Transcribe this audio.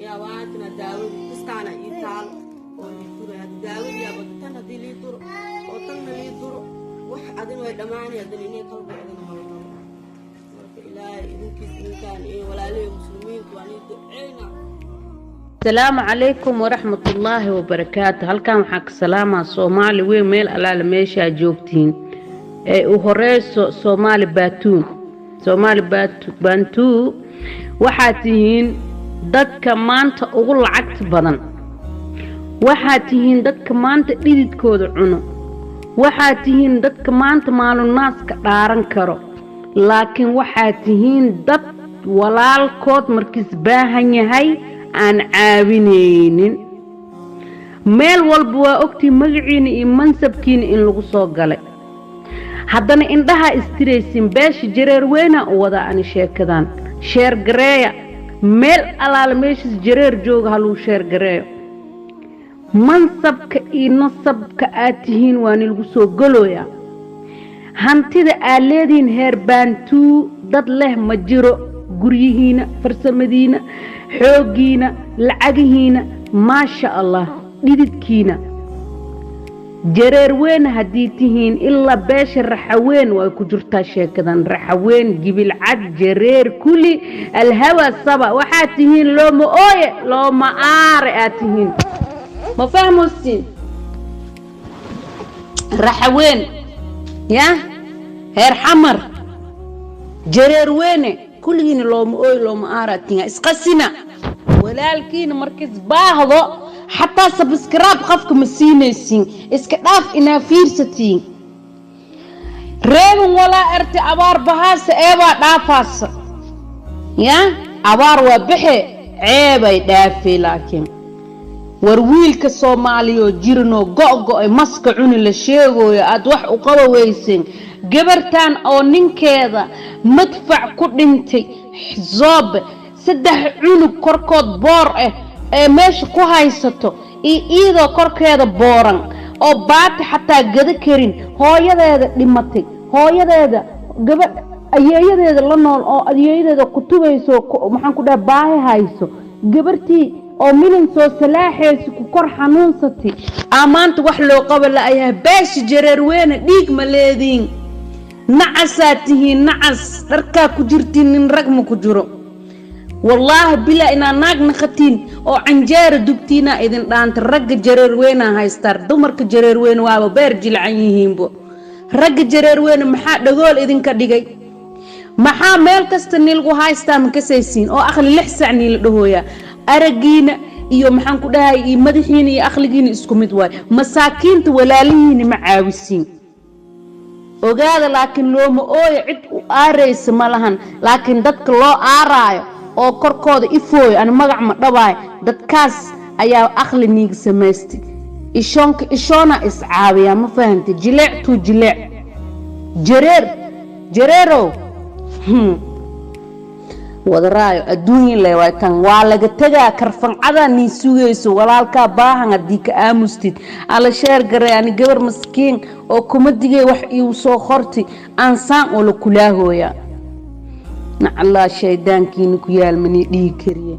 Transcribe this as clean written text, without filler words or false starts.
يا واتنا داود تستانا يتال وليدور داود يا بدتنا دي ليدور وطلنا ليدور وحدين ويدماني أدنيني قلب أدنى مرة إلهي إذن كان إيه ولا ليه مسلمين وعني دعينا. السلام عليكم ورحمة الله وبركاته. هل كان حق سلامة صومالي ويميل على الميشا جوكتين وهريس صومالي باتون صومالي بانتو waxaatihiin dadka maanta ugu lacagta badan waxaatihiin dadka maanta dhididkooda cuno waxaatihiin dadka maanta maalunnaaska dhaaran karo laakiin waxaatihiin dad walaalkood markiis baahan yahay aan caawinaynin meel walba waa ogtii magaciina iyo mansabkiina in lagu soo galay haddana indhaha istiraysin beesha jareer weyna u wada ani sheekadaan sheer gareeya meel alaala meeshaas jareer jooga haluu sheer gareeyo mansabka iyo nasabka aad tihiin waa ni lagu soo galooyaa hantida aad leedihiin heer baantuu dad leh ma jiro guryihiina farsamadiina xooggiina lacagihiina maasha allah dhididkiina jareer weyn haddii tihiin ilaa beesha raxaween way ku jirtaa sheekadan raxaween gibilcad jareer kulli alhawa saba waxaad tihiin looma ooye looma aare aad tihiin ma fahmuusin raxaween ya heer xamar jareer weyne kulligiina looma ooye looma aare aad tihiin isqasina walaalkiina markiis baahdo حتى سبسكرايب قفك مسينيسين اسكداف إنا فيرستين ريم ولا ارتي أبار بهاس ايبا دافاس يا أبار وبحي عيبا دافي لكن ورويلك الصوماليو جيرنو قوقو مسكعون لشيغو يا أدوح وقوة ويسين قبرتان أو ننكيذا مدفع كدنتي حزاب سدح عونو كوركود بور meesha ku haysato iyadoo korkeeda booran oo baati xataa gada karin hooyadeeda dhimatay hooyadeeda gabadh ayeeyadeeda la nool oo ayeeyadeeda ku tubayso maxaan ku dhahay baahi hayso gabartii oo milin soo salaaxeysay ku kor xanuunsatay amaanta wax loo qabo la ayahay beesha jareer weyne dhiig ma leediin nacasaatihiin nacas dharkaa ku jirtiin nin rag ma ku jiro والله بلا إنا ناق نختين أو عنجار دبتينا إذن دانت رق جرير وينا هايستار دمرك جرير وين وابا بيرجل عنيهين بو رق جرير وين محا دقول إذن كدقاي محا ميل كستنيلقو هايستار مكسيسين أو أخلي لحسعني لدهويا أرقين إيو محان كدهاي إيو مدحين إيو أخلقين إسكو مدواي مساكين تولاليين معاوسين وقال لكن لو مؤوي عد وآريس مالهان لكن دادك لو آرايو oo korkooda ifooy aan magac ma dhabaay dadkaas ayaa aqli niig sameystay ishoona iscaawiya ma fahanti jileectu jileec jareero wadaraayo adduunyin leeyahay tan waa laga tagaa karfancada ni sugayso walaalka baahan hadii ka aamustid ala sheer garay ani gabar maskiin oo kuma digay wax uu soo qortay aan saan oo la kulahooya نعلا شيطان كينك يالمني دي كريه